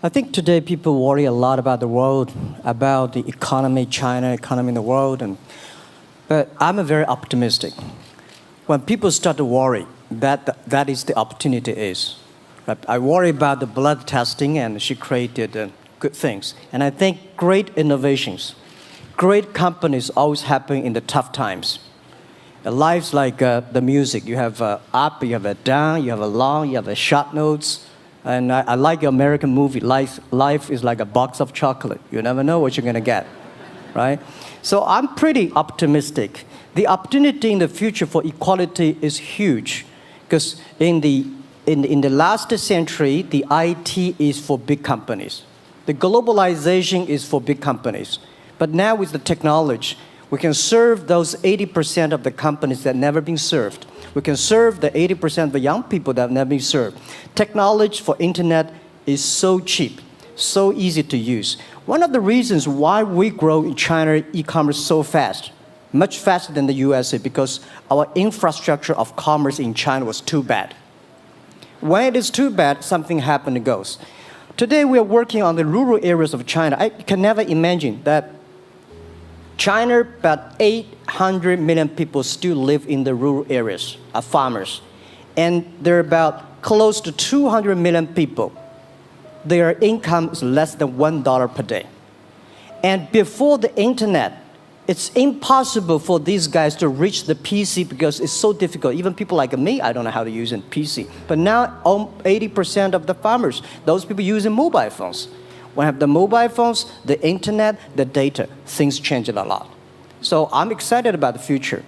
I think today people worry a lot about the world, about the economy, China economy in the world, but I'm a very optimistic. When people start to worry, that is the opportunity is. Right? I worry about the blood testing, and she created good things. And I think great innovations, great companies always happen in the tough times. Life's like the music. You have up, you have a down, you have a long, you have a short notes. And I like the American movie. Life is like a box of chocolate. You never know what you're going to get, right? So I'm pretty optimistic. The opportunity in the future for equality is huge, because in the last century, the IT is for big companies. The globalization is for big companies. But now with the technology, we can serve those 80% of the companies that never been served. We can serve the 80% of the young people that have never been served. Technology for internet is so cheap, so easy to use. One of the reasons why we grow in China e-commerce so fast, much faster than the USA, because our infrastructure of commerce in China was too bad. When it is too bad, something happens and goes. Today we are working on the rural areas of China. I can never imagine that China, about 800 million people still live in the rural areas, are farmers. And there are about close to 200 million people. Their income is less than $1 per day. And before the internet, it's impossible for these guys to reach the PC because it's so difficult. Even people like me, I don't know how to use a PC. But now 80% of the farmers, those people using mobile phones. When I have the mobile phones, the internet, the data, things change a lot. So I'm excited about the future.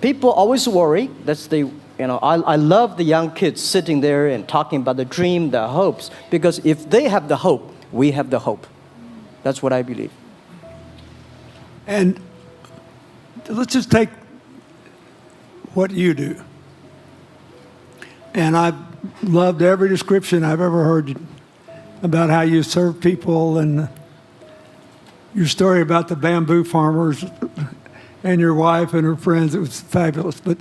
People always worry. I love the young kids sitting there and talking about the dream, the hopes, because if they have the hope, we have the hope. That's what I believe. And let's just take what you do. And I've loved every description I've ever heard about how you serve people, and your story about the bamboo farmers and your wife and her friends. It was fabulous. But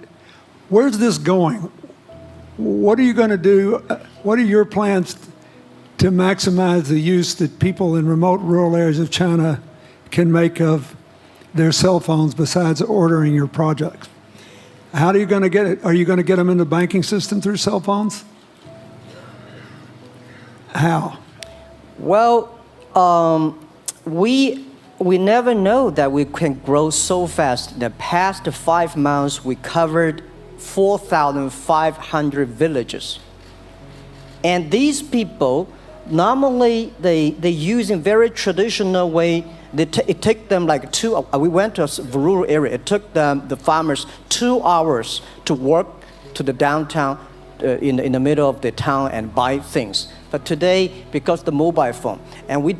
where's this going? What are you going to do? What are your plans to maximize the use that people in remote rural areas of China can make of their cell phones besides ordering your products? How are you going to get it? Are you going to get them in the banking system through cell phones? How? Well, we never know that we can grow so fast. In the past 5 months, we covered 4,500 villages. And these people, normally they use in very traditional way. It took them like we went to a rural area. It took the farmers 2 hours to walk to the downtown in the middle of the town and buy things. But today, because the mobile phone, and we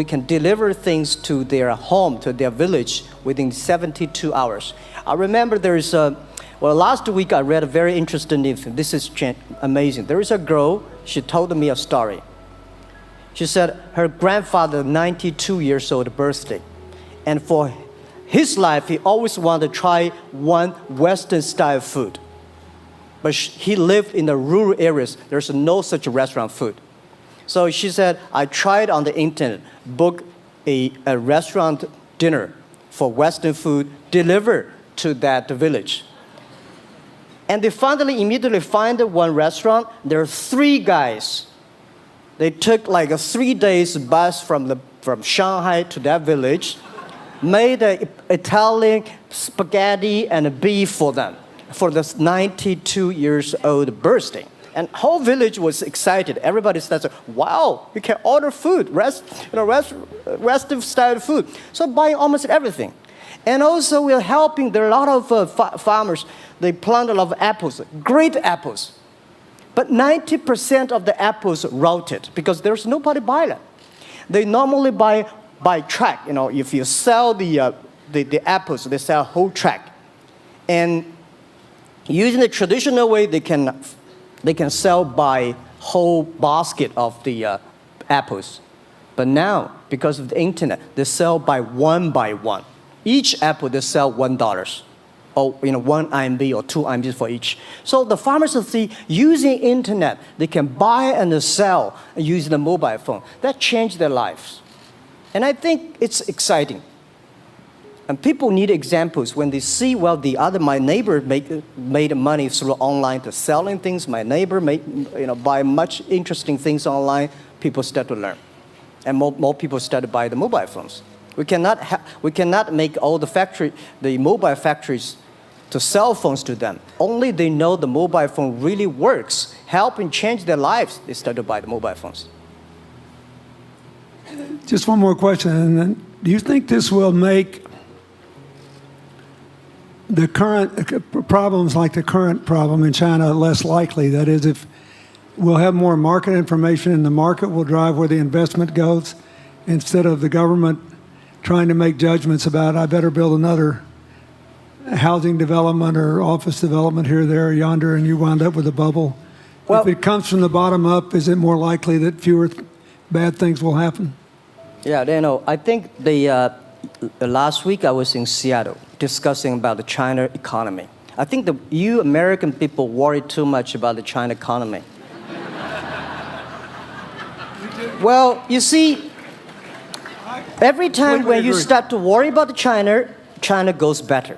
can deliver things to their home, to their village within 72 hours. I remember last week I read a very interesting thing. This is amazing. There is a girl, she told me a story. She said her grandfather, 92 years old birthday. And for his life, he always wanted to try one Western style food. But he lived in the rural areas. There's no such restaurant food. So she said, I tried on the internet, book a restaurant dinner for Western food, delivered to that village. And they finally immediately find one restaurant. There are 3 guys. They took like a 3 days bus from Shanghai to that village, made an Italian spaghetti and beef for them for this 92 years old birthday. And whole village was excited. Everybody said, wow, you can order food, Western style food. So buying almost everything. And also we're helping, there are a lot of farmers, they plant a lot of apples, great apples. But 90% of the apples rotted because there's nobody buy them. They normally buy by track. If you sell the apples, they sell whole track. And using the traditional way, they can sell by whole basket of the apples. But now, because of the internet, they sell by one. Each apple, they sell $1. or 1 RMB or 2 RMB for each. So the farmers see using internet, they can buy and sell using the mobile phone. That changed their lives. And I think it's exciting. And people need examples when they see, well, my neighbor made money through online to selling things. My neighbor buy much interesting things online. People start to learn. And more people start to buy the mobile phones. We cannot make all the mobile factories to sell phones to them. Only they know the mobile phone really works, helping change their lives, they start to buy the mobile phones. Just one more question. And then, do you think this will make the current problems like the current problem in China less likely? That is, if we'll have more market information and the market will drive where the investment goes instead of the government trying to make judgments about, I better build another housing development or office development here, there, yonder, and you wound up with a bubble. Well, if it comes from the bottom up, is it more likely that fewer bad things will happen? Yeah, I think last week I was in Seattle discussing about the China economy. I think you American people worry too much about the China economy. Well, you see, every time when you start to worry about China, China goes better.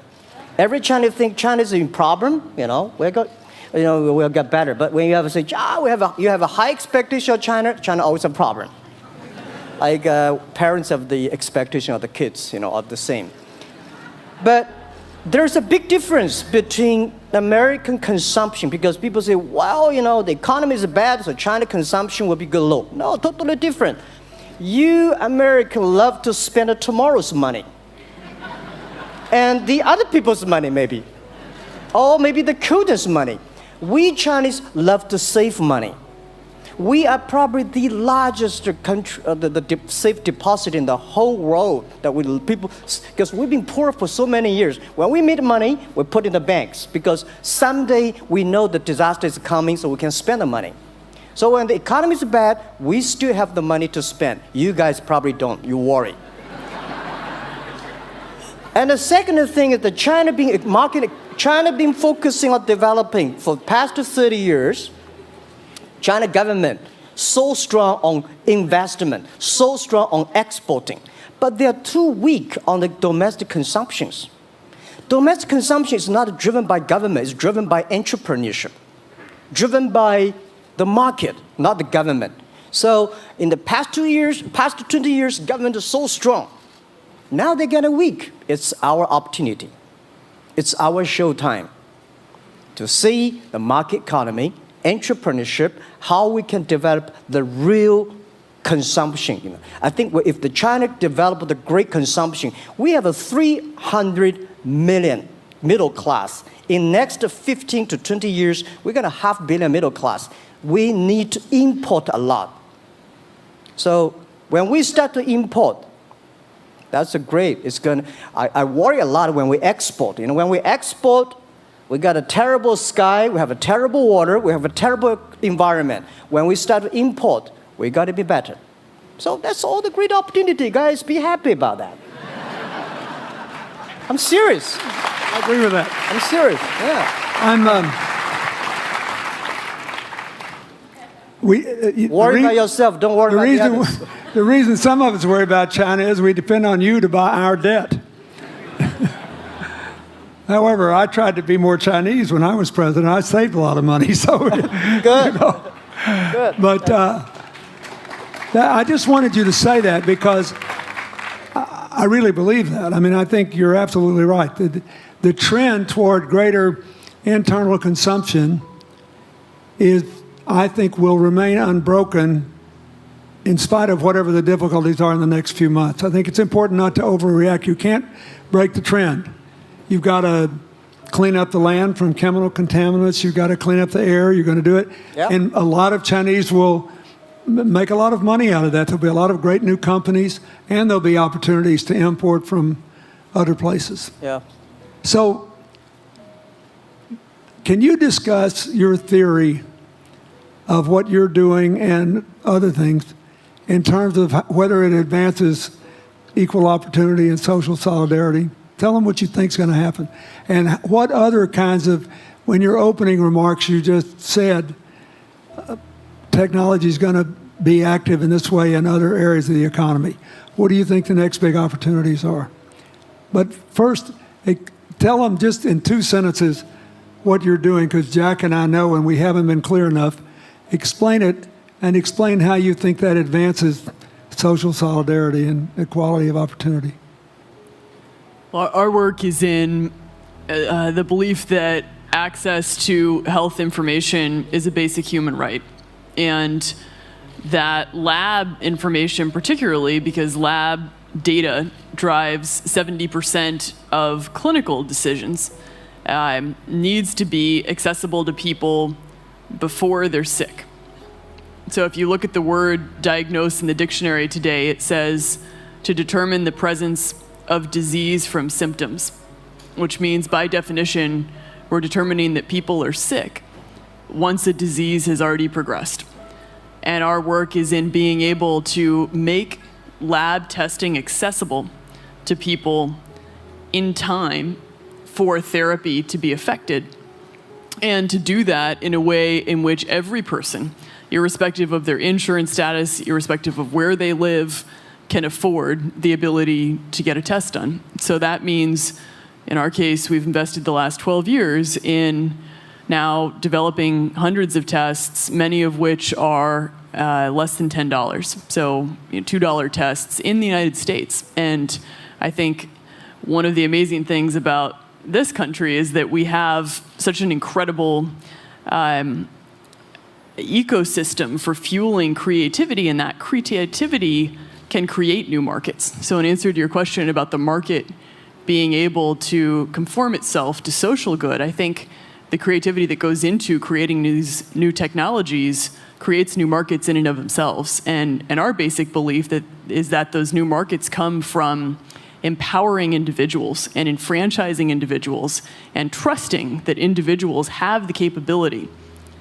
Every time you think China is in problem, we'll get better. But when you have to say, you have a high expectation of China, China always a problem. Like parents have the expectation of the kids, are the same. But there's a big difference between American consumption, because people say, well, the economy is bad, so China consumption will be good low. No, totally different. You Americans love to spend tomorrow's money. And the other people's money, maybe. Or maybe the children's money. We Chinese love to save money. We are probably the largest country, the safe deposit in the whole world because we've been poor for so many years. When we make money, we put in the banks because someday we know the disaster is coming, so we can spend the money. So when the economy is bad, we still have the money to spend. You guys probably don't. You worry. And the second thing is China been focusing on developing for the past 30 years. China government so strong on investment, so strong on exporting, but they are too weak on the domestic consumptions. Domestic consumption is not driven by government, it's driven by entrepreneurship, driven by the market, not the government. So in the past 20 years, government is so strong. Now they're getting weak. It's our opportunity. It's our showtime to see the market economy, entrepreneurship, how we can develop the real consumption. I think if the China develop the great consumption, we have a 300 million middle class. In next 15 to 20 years, we're going to have 500 million middle class. We need to import a lot. So when we start to import, that's great. I worry a lot when we export. When we export, we got a terrible sky, we have a terrible water, we have a terrible environment. When we start to import, we got to be better. So that's all the great opportunity, guys. Be happy about that. I'm serious. I agree with that. I'm serious. Yeah. Worry about yourself. Don't worry about the others. The reason some of us worry about China is we depend on you to buy our debt. However, I tried to be more Chinese when I was president. I saved a lot of money, so good. Good. But I just wanted you to say that because I really believe that. I mean, I think you're absolutely right. The trend toward greater internal consumption I think, will remain unbroken in spite of whatever the difficulties are in the next few months. I think it's important not to overreact. You can't break the trend. You've got to clean up the land from chemical contaminants. You've got to clean up the air. You're going to do it. Yep. And a lot of Chinese will make a lot of money out of that. There'll be a lot of great new companies, and there'll be opportunities to import from other places. Yeah. So can you discuss your theory of what you're doing and other things in terms of whether it advances equal opportunity and social solidarity Tell them what you think's going to happen. And what other kinds of, when your opening remarks, you just said technology is going to be active in this way in other areas of the economy. What do you think the next big opportunities are? But first, tell them just in 2 sentences what you're doing, because Jack and I know, and we haven't been clear enough. Explain it, and explain how you think that advances social solidarity and equality of opportunity. Well, our work is in the belief that access to health information is a basic human right. And that lab information, particularly because lab data drives 70% of clinical decisions, needs to be accessible to people before they're sick. So if you look at the word diagnose in the dictionary today, it says to determine the presence of disease from symptoms, which means by definition, we're determining that people are sick once a disease has already progressed. And our work is in being able to make lab testing accessible to people in time for therapy to be effected, and to do that in a way in which every person, irrespective of their insurance status, irrespective of where they live, can afford the ability to get a test done. So that means, in our case, we've invested the last 12 years in now developing hundreds of tests, many of which are less than $10. So $2 tests in the United States. And I think one of the amazing things about this country is that we have such an incredible ecosystem for fueling creativity, and that creativity can create new markets. So in answer to your question about the market being able to conform itself to social good, I think the creativity that goes into creating these new technologies creates new markets in and of themselves. And our basic belief is that those new markets come from empowering individuals and enfranchising individuals and trusting that individuals have the capability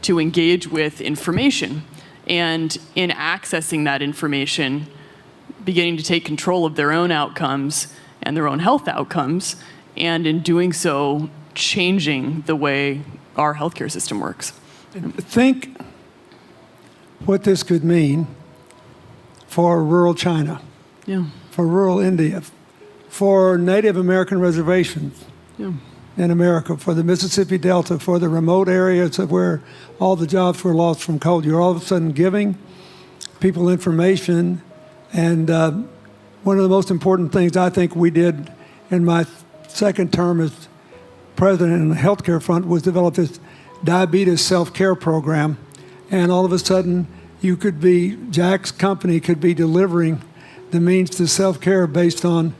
to engage with information, and in accessing that information, beginning to take control of their own outcomes and their own health outcomes, and in doing so, changing the way our healthcare system works. Think what this could mean for rural China, for rural India, for Native American reservations in America, for the Mississippi Delta, for the remote areas of where all the jobs were lost from coal. You're all of a sudden giving people information. And one of the most important things I think we did in my second term as president in the healthcare front was develop this diabetes self-care program. And all of a sudden, Jack's company could be delivering the means to self-care based on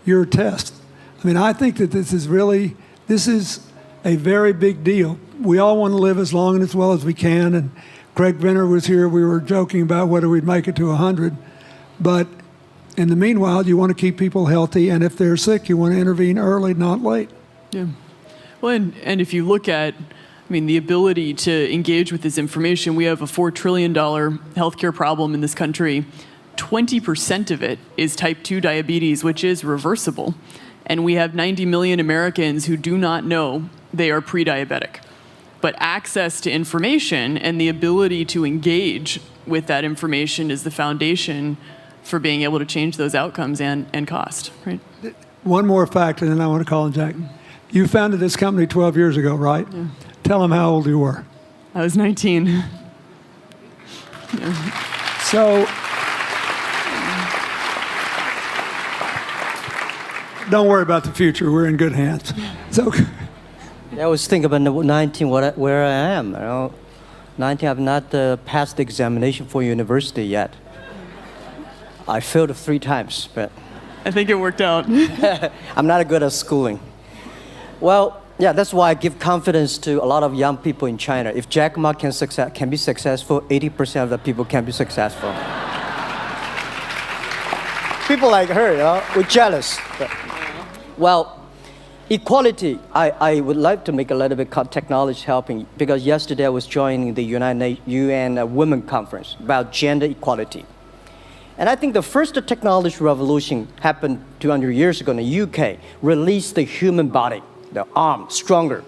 your test. I mean, I think that this is a very big deal. We all want to live as long and as well as we can. And Craig Venner was here. We were joking about whether we'd make it to 100. But in the meanwhile, you want to keep people healthy. And if they're sick, you want to intervene early, not late. Yeah. Well, and if you look at, the ability to engage with this information, we have a $4 trillion healthcare problem in this country. 20% of it is type 2 diabetes, which is reversible. And we have 90 million Americans who do not know they are pre-diabetic. But access to information and the ability to engage with that information is the foundation for being able to change those outcomes and cost, right? One more fact, and then I want to call on Jack. You founded this company 12 years ago, right? Yeah. Tell them how old you were. I was 19. So, don't worry about the future. We're in good hands. So, I was thinking about 19, where I am. 19, I've not passed the examination for university yet. I failed 3 times, but I think it worked out. I'm not good at schooling. Well, yeah, that's why I give confidence to a lot of young people in China. If Jack Ma can be successful, 80% of the people can be successful. People like her, we're jealous. But, well, equality, I would like to make a little bit technology helping, because yesterday I was joining the UN Women Conference about gender equality. And I think the first technology revolution happened 200 years ago in the UK, released the human body, the arm, stronger.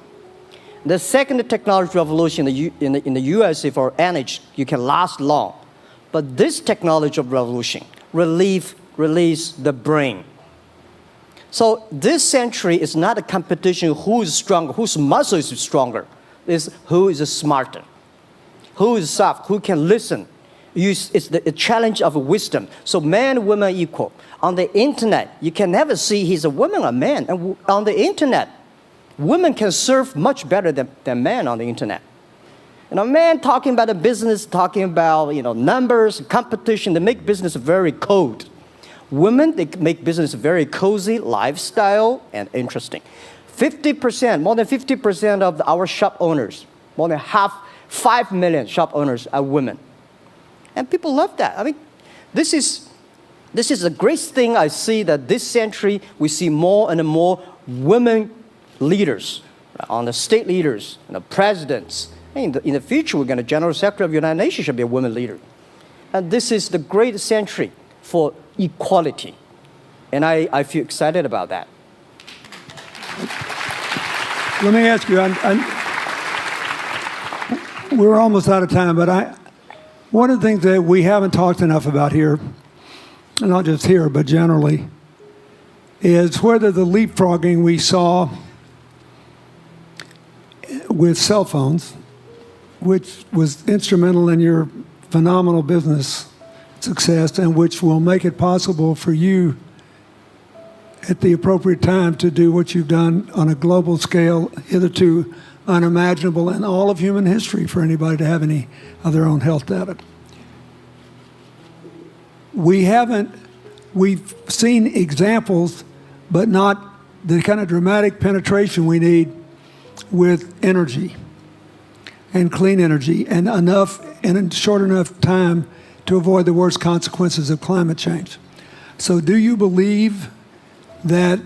The second technology revolution in the USA for energy, you can last long. But this technology revolution release the brain. So this century is not a competition who is stronger, whose muscle is stronger. It's who is smarter, who is soft, who can listen. It's the challenge of wisdom. So man, woman equal. On the internet, you can never see he's a woman or man. And on the internet, women can serve much better than men on the internet. Men talking about the business, talking about numbers, competition, they make business very cold. Women, they make business very cozy, lifestyle, and interesting. 50%, more than 50% of our shop owners, more than 5 million shop owners are women. And people love that. I mean, this is a great thing I see that this century we see more and more women leaders, on the state leaders, presidents. In the future, we're going to General Secretary of the United Nations should be a woman leader. And this is the great century for equality. And I feel excited about that. Let me ask you, we're almost out of time, but one of the things that we haven't talked enough about here, and not just here, but generally, is whether the leapfrogging we saw with cell phones, which was instrumental in your phenomenal business success and which will make it possible for you at the appropriate time to do what you've done on a global scale, hitherto unimaginable in all of human history for anybody to have any of their own health data. We've seen examples, but not the kind of dramatic penetration we need with energy and clean energy and enough in short enough time to avoid the worst consequences of climate change. So do you believe that,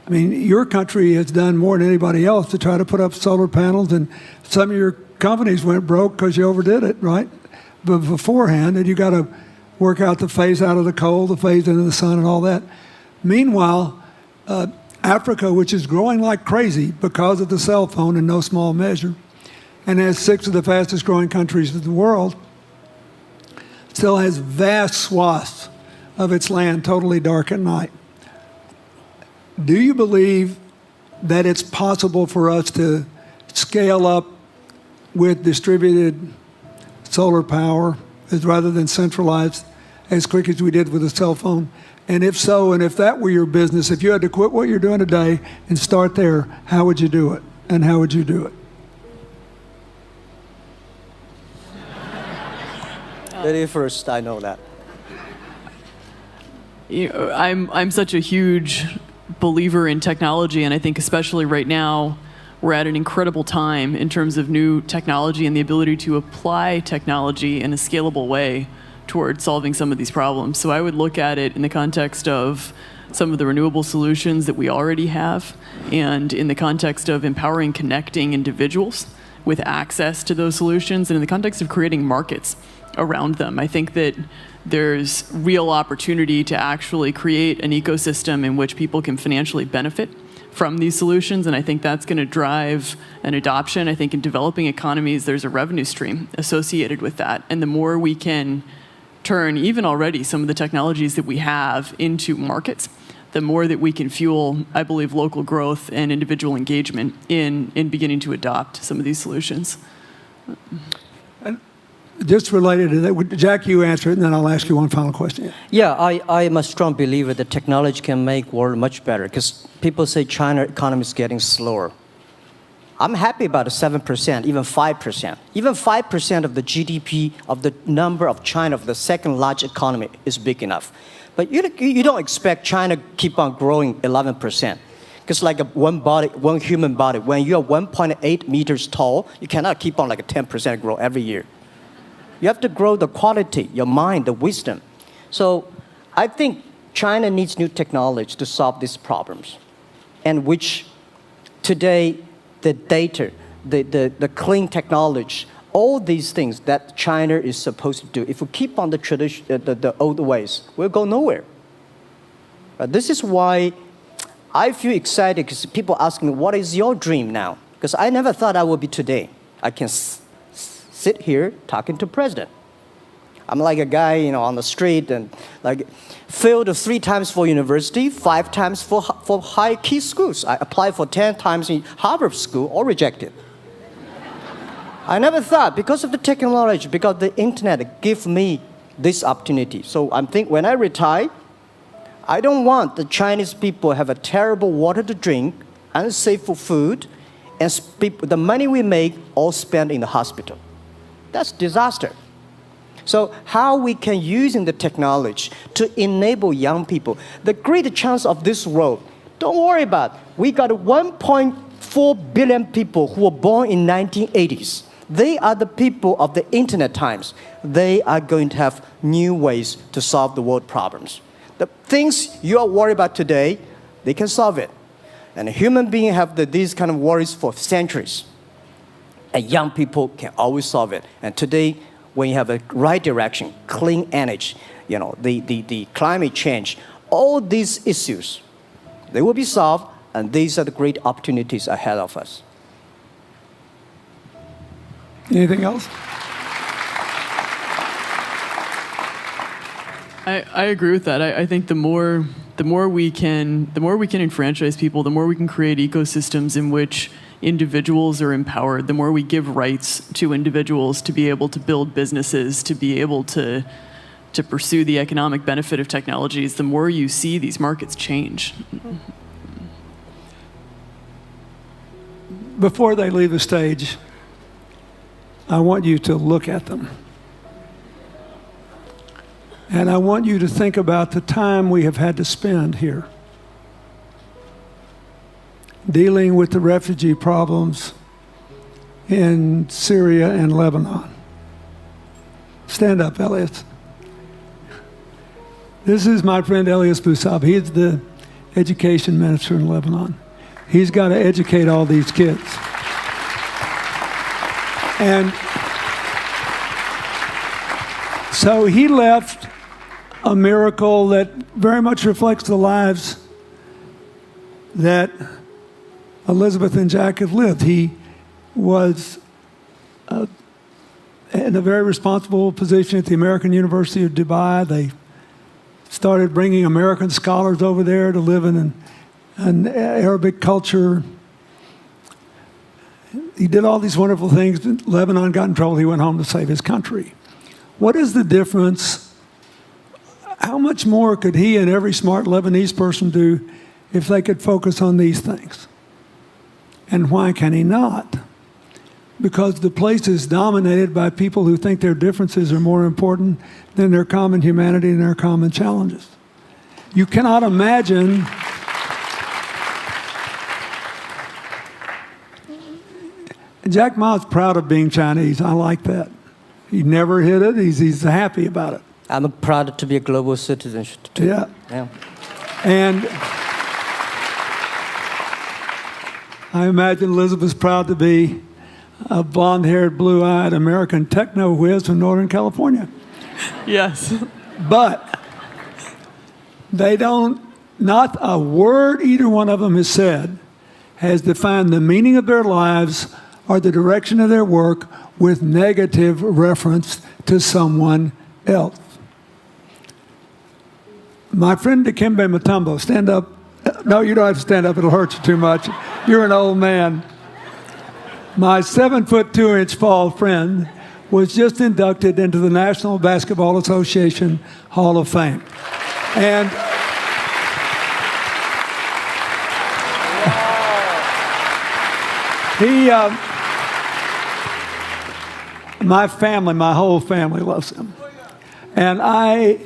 your country has done more than anybody else to try to put up solar panels, and some of your companies went broke because you overdid it, right? But beforehand, and you got to work out the phase out of the coal, the phase into the sun and all that. Meanwhile, Africa, which is growing like crazy because of the cell phone in no small measure, and has 6 of the fastest growing countries in the world, still has vast swaths of its land totally dark at night. Do you believe that it's possible for us to scale up with distributed solar power rather than centralized as quick as we did with the cell phone? And if so, and if that were your business, if you had to quit what you're doing today and start there, how would you do it? And how would you do it? Lady first, I know that. I'm such a huge believer in technology, and I think especially right now, we're at an incredible time in terms of new technology and the ability to apply technology in a scalable way towards solving some of these problems. So I would look at it in the context of some of the renewable solutions that we already have, and in the context of empowering, connecting individuals with access to those solutions, and in the context of creating markets around them. I think that there's real opportunity to actually create an ecosystem in which people can financially benefit from these solutions, and I think that's going to drive an adoption. I think in developing economies, there's a revenue stream associated with that, and the more we can turn even already some of the technologies that we have into markets, the more that we can fuel, I believe, local growth and individual engagement in beginning to adopt some of these solutions. Just related to that, Jack, you answer it, and then I'll ask you one final question. Yeah, I am a strong believer that technology can make world much better, because people say China economy is getting slower. I'm happy about the 7%, even 5%. Even 5% of the GDP of the number of China, of the second largest economy, is big enough. But you don't expect China keep on growing 11%. Because like one human body, when you're 1.8 meters tall, you cannot keep on like a 10% grow every year. You have to grow the quality, your mind, the wisdom. So I think China needs new technology to solve these problems, and which today the data, the clean technology all these things that China is supposed to do, if we keep on the tradition, the old ways, we'll go nowhere. This is why I feel excited because people ask me, what is your dream now? Because I never thought I would be today. I can sit here talking to president. I'm like a guy, on the street and like failed 3 times for university, 5 times for high key schools. I applied for 10 times in Harvard School, all rejected. I never thought because of the technology, because the internet gave me this opportunity. So I think when I retire, I don't want the Chinese people have a terrible water to drink, unsafe for food, and the money we make all spent in the hospital. That's disaster. So how we can using the technology to enable young people, the great chance of this world, don't worry about it. We got 1.4 billion people who were born in 1980s. They are the people of the internet times. They are going to have new ways to solve the world problems. The things you are worried about today, they can solve it. And human beings have these kind of worries for centuries. And young people can always solve it. And today, when you have a right direction, clean energy, the climate change, all these issues, they will be solved, and these are the great opportunities ahead of us. Anything else? I agree with that. I think the more we can enfranchise people, the more we can create ecosystems in which individuals are empowered, the more we give rights to individuals to be able to build businesses, to be able to pursue the economic benefit of technologies, the more you see these markets change. Before they leave the stage, I want you to look at them. And I want you to think about the time we have had to spend here dealing with the refugee problems in Syria and Lebanon. Stand up, Elias. This is my friend Elias Bousab. He's the education minister in Lebanon. He's got to educate all these kids. And so he left a miracle that very much reflects the lives that Elizabeth and Jack have lived. He was in a very responsible position at the American University of Dubai. They started bringing American scholars over there to live in an Arabic culture. He did all these wonderful things. Lebanon got in trouble. He went home to save his country. What is the difference? How much more could he and every smart Lebanese person do if they could focus on these things? And why can he not? Because the place is dominated by people who think their differences are more important than their common humanity and their common challenges. You cannot imagine Jack Ma's proud of being Chinese. I like that. He never hid it. He's happy about it. I'm proud to be a global citizen too. Yeah. Yeah. And I imagine Elizabeth's proud to be a blonde-haired, blue-eyed American techno whiz from Northern California. Yes. But they don't, not a word either one of them has said has defined the meaning of their lives or the direction of their work with negative reference to someone else. My friend Dikembe Mutombo, stand up. No, you don't have to stand up. It'll hurt you too much. You're an old man. My 7'2" tall friend was just inducted into the National Basketball Association Hall of Fame. And my family, my whole family loves him. And I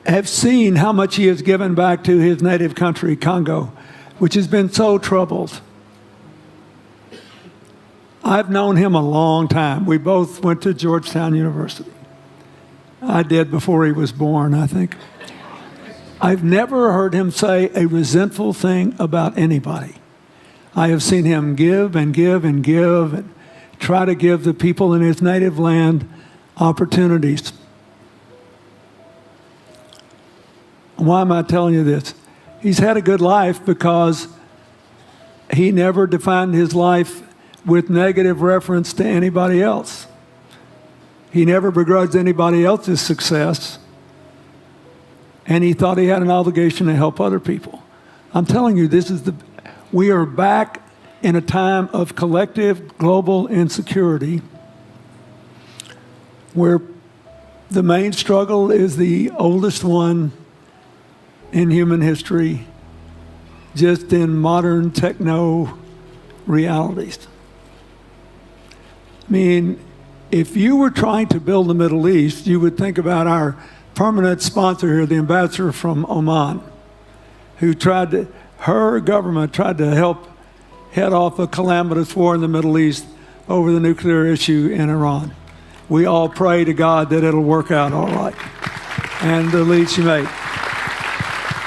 have seen how much he has given back to his native country, Congo, which has been so troubled. I've known him a long time. We both went to Georgetown University. I did before he was born, I think. I've never heard him say a resentful thing about anybody. I have seen him give and give and give and try to give the people in his native land opportunities. Why am I telling you this? He's had a good life because he never defined his life with negative reference to anybody else. He never begrudged anybody else's success, and he thought he had an obligation to help other people. I'm telling you, we are back in a time of collective global insecurity where the main struggle is the oldest one in human history, just in modern techno realities. I mean, if you were trying to build the Middle East, you would think about our permanent sponsor here, the ambassador from Oman, who her government tried to help head off a calamitous war in the Middle East over the nuclear issue in Iran. We all pray to God that it'll work out all right. And the lead she made.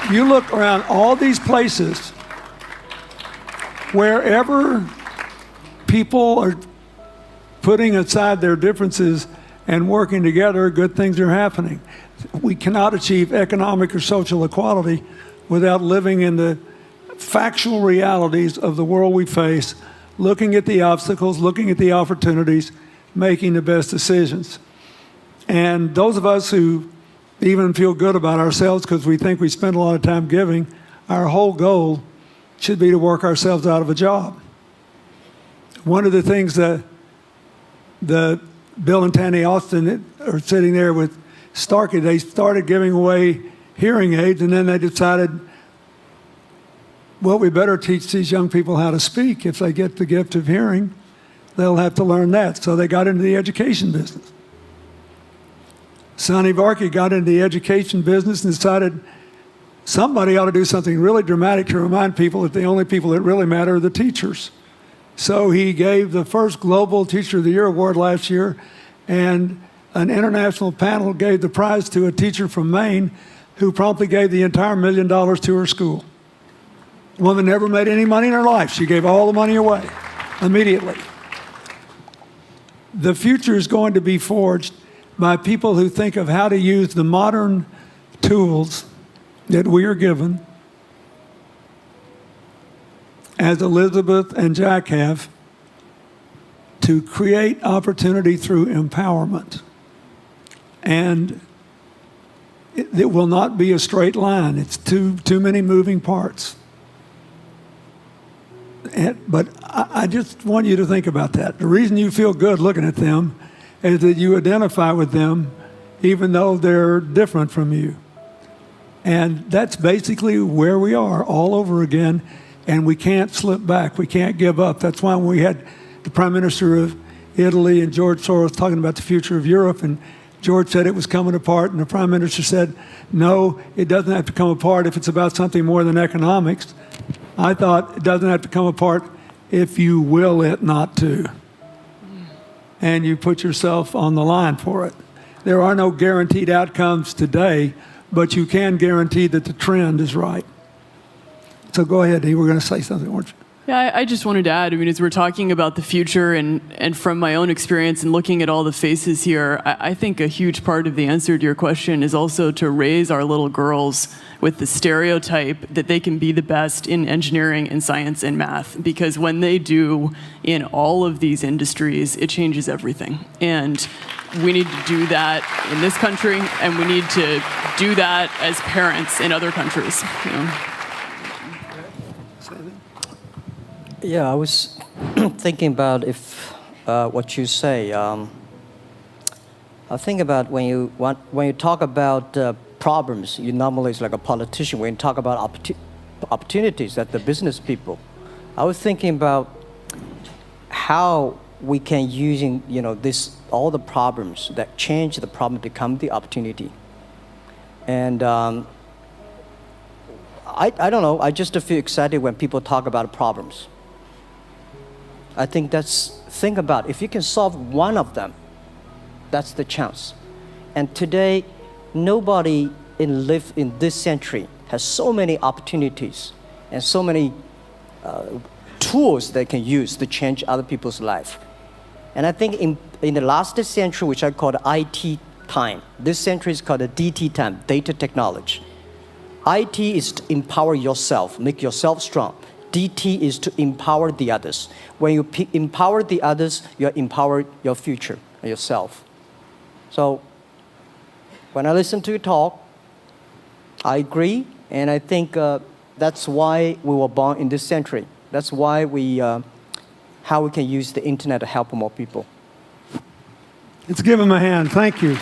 You look around all these places, wherever people are putting aside their differences and working together, good things are happening. We cannot achieve economic or social equality without living in the factual realities of the world we face, looking at the obstacles, looking at the opportunities, making the best decisions. And those of us who even feel good about ourselves because we think we spend a lot of time giving, our whole goal should be to work ourselves out of a job. One of the things that Bill and Tanny Austin are sitting there with Starkey, they started giving away hearing aids, and then they decided, well, we better teach these young people how to speak. If they get the gift of hearing, they'll have to learn that. So they got into the education business. Sonny Varkey got into the education business and decided somebody ought to do something really dramatic to remind people that the only people that really matter are the teachers. So he gave the first Global Teacher of the Year award last year, and an international panel gave the prize to a teacher from Maine who promptly gave the entire $1 million to her school. The woman never made any money in her life. She gave all the money away immediately. The future is going to be forged by people who think of how to use the modern tools that we are given, as Elizabeth and Jack have, to create opportunity through empowerment. And it will not be a straight line. It's too many moving parts. But I just want you to think about that. The reason you feel good looking at them is that you identify with them even though they're different from you. And that's basically where we are all over again, and we can't slip back. We can't give up. That's why when we had the Prime Minister of Italy and George Soros talking about the future of Europe, and George said it was coming apart, and the Prime Minister said, no, it doesn't have to come apart if it's about something more than economics. I thought it doesn't have to come apart if you will it not to. And you put yourself on the line for it. There are no guaranteed outcomes today, but you can guarantee that the trend is right. So go ahead, Dee. We're going to say something, weren't you? Yeah, I just wanted to add, I mean, as we're talking about the future and from my own experience and looking at all the faces here, I think a huge part of the answer to your question is also to raise our little girls with the stereotype that they can be the best in engineering and science and math, because when they do in all of these industries, it changes everything. And we need to do that in this country, and we need to do that as parents in other countries. You know? Yeah, I was thinking about if what you say. I think about when you talk about problems, you normally it's like a politician. When you talk about opportunities, that the business people. I was thinking about how we can using all the problems that change the problem become the opportunity. And I don't know. I just feel excited when people talk about problems. I think think about if you can solve one of them, that's the chance. And today, nobody live in this century has so many opportunities and so many tools they can use to change other people's life. And I think in the last century, which I call the IT time, this century is called the DT time, data technology. IT is to empower yourself, make yourself strong. DT is to empower the others. When you empower the others, you empower your future, yourself. So when I listen to you talk, I agree, and I think that's why we were born in this century. That's why how we can use the internet to help more people. Let's give him a hand. Thank you.